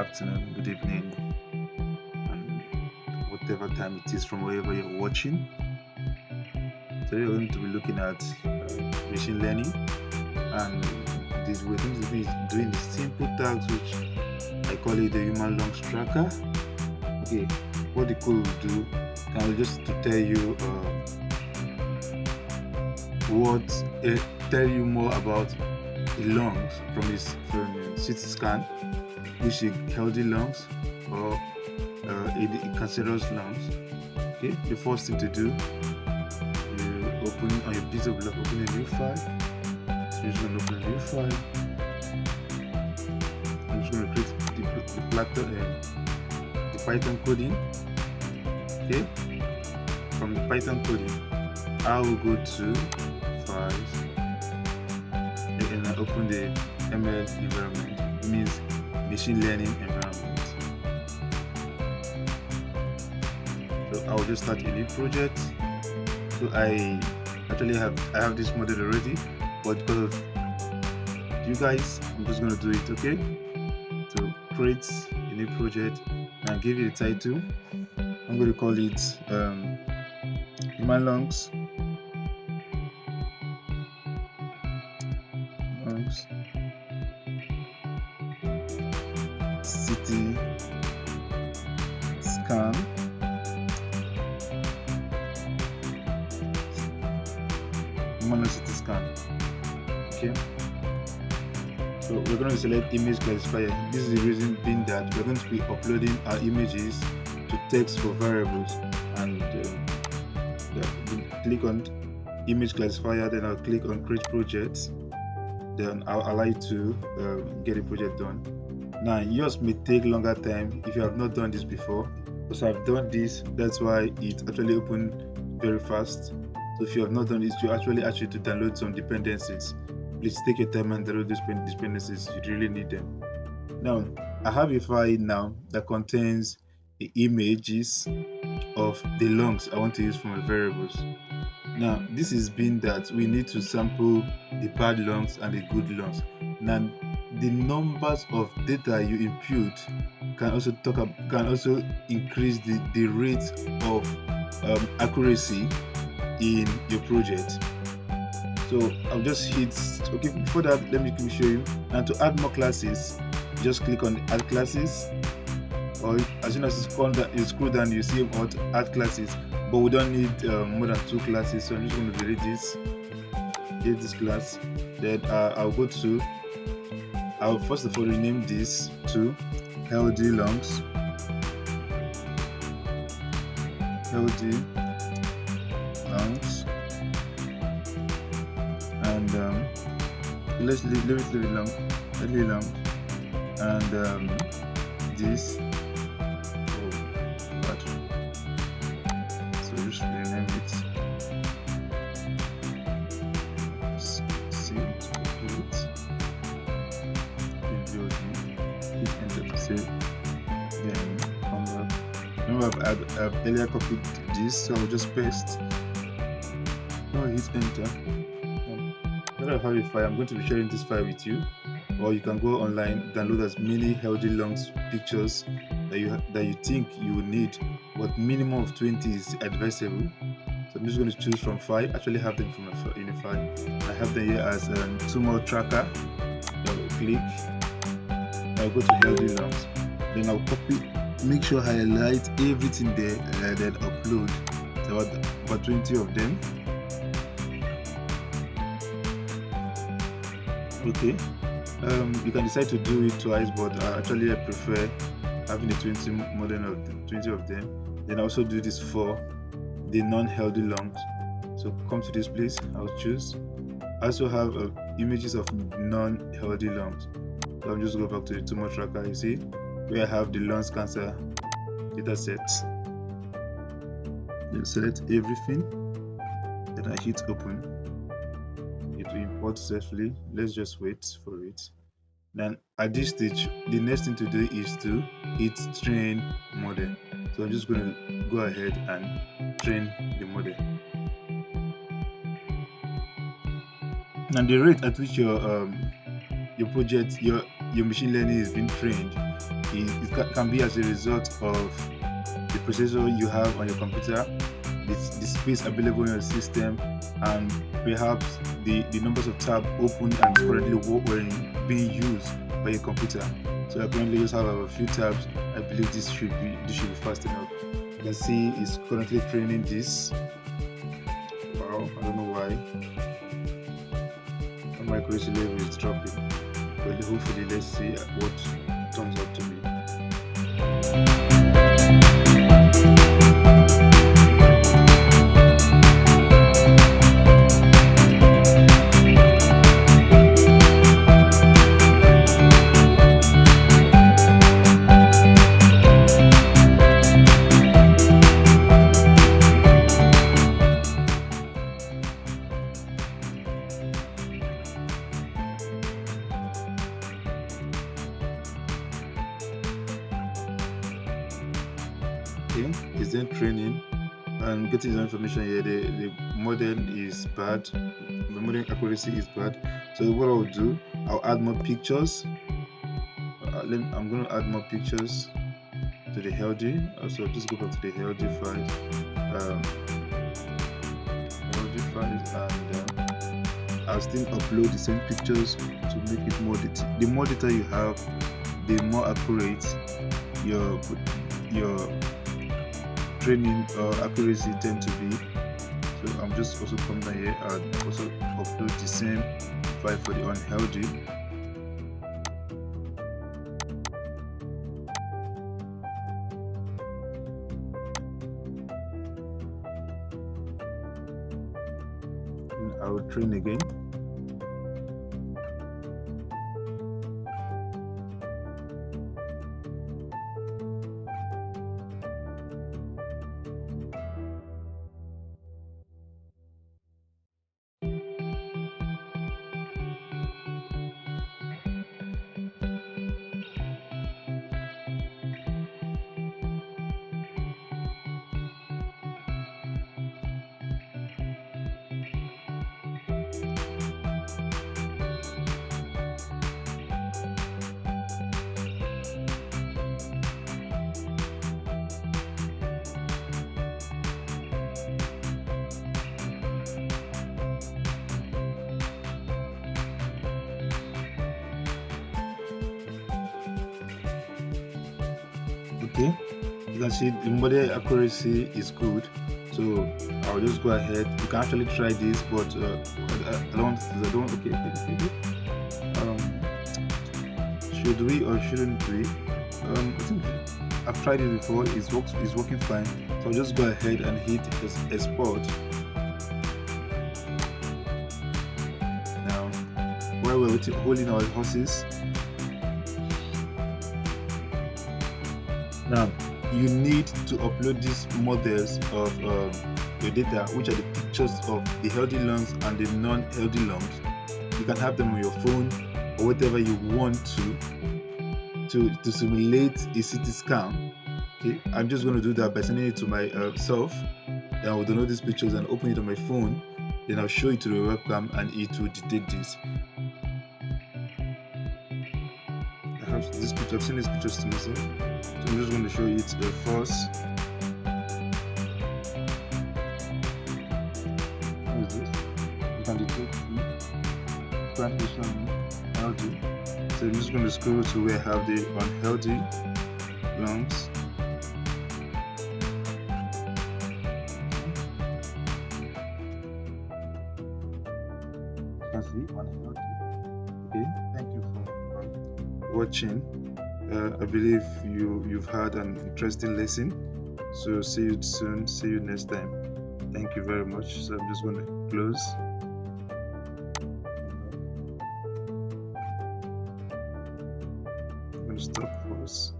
afternoon, good evening, and whatever time it is from wherever you're watching. Today we're going to be looking at machine learning, and this we're going to be doing the simple task which I call it the human lungs tracker. Okay, what the code will do, I will just to tell you what tell you more about the lungs from CT scan, which is healthy lungs or a cancerous lungs. Okay, the first thing to do, you open on your piece of block, open a new file. So you're just going to open a new file. I'm just going to create the Python coding. Okay, from the Python coding, I will go to files and I open the ML environment. It means machine learning environment. So I will just start a new project. So I have this model already, but because of you guys, I'm just going to do it. Okay, so create a new project and give it a title. I'm going to call it human lungs CT scan human CT scan. Okay, so we're going to select image classifier. This is the reason being that we're going to be uploading our images to text for variables, and click on image classifier, then I'll click on create project, then I'll allow you to get a project done. Now yours may take longer time if you have not done this before, because I've done this, that's why it actually opened very fast. So if you have not done this, you actually ask you to download some dependencies. Please take your time and download these dependencies, you really need them. Now I have a file now that contains the images of the lungs I want to use for my variables. Now this is being that we need to sample the bad lungs and the good lungs. Now the numbers of data you input can also increase the rate of accuracy in your project. So I'll just hit okay. Before that, let me show you. And to add more classes, just click on add classes, or as soon as you scroll down, you see add classes. But we don't need more than 2 classes, so I'm just going to delete this class. Then I'll first of all rename this to healthy lungs. And let's leave it healthy lungs, and this. So just rename it. Hit enter to save. Then come back. Remember, I've earlier copied this, so I'll just paste. Now hit enter. Now I have a file. I'm going to be sharing this file with you, or you can go online, download as many healthy lungs pictures that you think you will need, but minimum of 20 is advisable. So I'm just going to choose from 5. Actually have them in a file. I have them here as tumor tracker. I'll click. I'll go to healthy lungs. Then I'll copy. Make sure I highlight everything there, then upload. So about 20 of them. Okay. You can decide to do it twice, but actually I prefer having a 20 of them. Then I also do this for the non-healthy lungs. So come to this place, I'll choose. I also have images of non-healthy lungs. So I'll just go back to the tumor tracker. You see where I have the lungs cancer data sets. Then select everything. Then I hit open. It will import safely. Let's just wait for it. Then at this stage, the next thing to do is to hit train model. So I'm just going to go ahead and train the model. And the rate at which your project, your machine learning is being trained can be as a result of the processor you have on your computer, the space available in your system, and perhaps the numbers of tabs open and currently being used by your computer. So I currently just have a few tabs. I believe this should be fast enough. You can see it's currently training this. Wow, I don't know why. My accuracy level is dropping. But hopefully, let's see what turns out to be. Okay, it's then training and getting the information here. The model is bad, the model accuracy is bad. So what I'll do, I'll add more pictures. I'm going to add more pictures to the healthy. So just go back to the healthy files, and I'll still upload the same pictures to make it more detailed. The more data you have, the more accurate your training accuracy tend to be. So I'm just also come down here and also upload the same file for the unhealthy. And I will train again. Okay, you can see the model accuracy is good, so I'll just go ahead. You can actually try this, but I don't. Okay. Should we or shouldn't we? I think I've tried it before. It's working fine. So I'll just go ahead and hit export. Now, while we're holding our horses. Now, you need to upload these models of your data, which are the pictures of the healthy lungs and the non-healthy lungs. You can have them on your phone or whatever you want to simulate a CT scan. Okay, I'm just going to do that by sending it to myself. Then I will download these pictures and open it on my phone. Then I'll show it to the webcam and it will detect this. I have this picture. I've seen these pictures to myself. So I'm just going to show you it first. What is this? You can detect transition healthy. So I'm just going to scroll to where I have the unhealthy lungs. You can see unhealthy. Okay, thank you for watching. I believe you've had an interesting lesson. So see you soon. See you next time. Thank you very much. So I'm just going to close. I'm going to stop first.